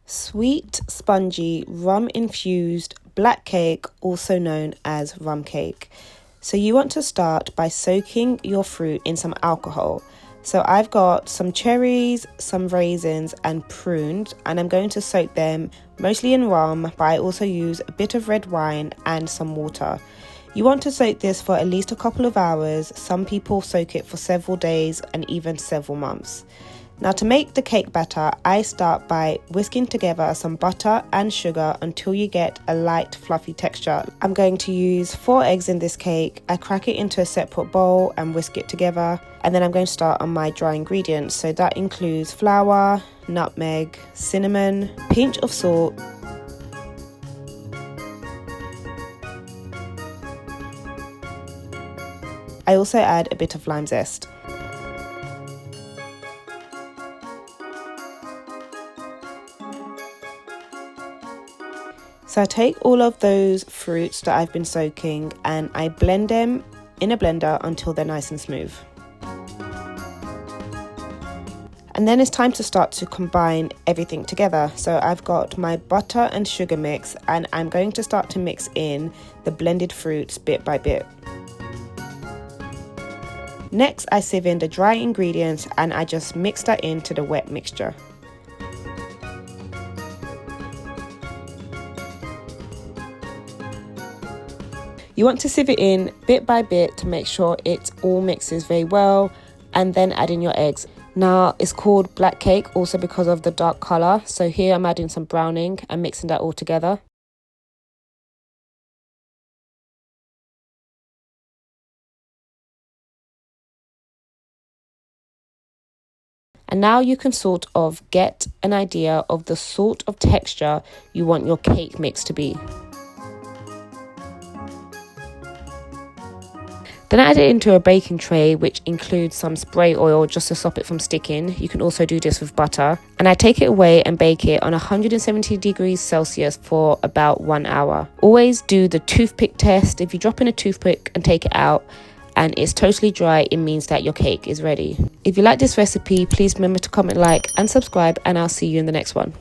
Sweet, spongy, rum-infused black cake, also known as rum cake. So you want to start by soaking your fruit in some alcohol. So I've got some cherries, some raisins and prunes, and I'm going to soak them mostly in rum, but I also use a bit of red wine and some water. You want to soak this for at least a couple of hours. Some people soak it for several days and even several months. Now, to make the cake batter, I start by whisking together some butter and sugar until you get a light fluffy texture. I'm going to use 4 eggs in this cake. I crack it into a separate bowl and whisk it together. And then I'm going to start on my dry ingredients. So that includes flour, nutmeg, cinnamon, pinch of salt, I also add a bit of lime zest. So I take all of those fruits that I've been soaking and I blend them in a blender until they're nice and smooth. And then it's time to start to combine everything together. So I've got my butter and sugar mix and I'm going to start to mix in the blended fruits bit by bit. Next, I sieve in the dry ingredients and I just mix that into the wet mixture. You want to sieve it in bit by bit to make sure it all mixes very well, and then add in your eggs. Now, it's called black cake also because of the dark colour. So here I'm adding some browning and mixing that all together. And now you can sort of get an idea of the sort of texture you want your cake mix to be. Then add it into a baking tray, which includes some spray oil just to stop it from sticking. You can also do this with butter. And I take it away and bake it on 170 degrees Celsius for about 1 hour. Always do the toothpick test. If you drop in a toothpick and take it out and it's totally dry, it means that your cake is ready. If you like this recipe, please remember to comment, like and subscribe, and I'll see you in the next one.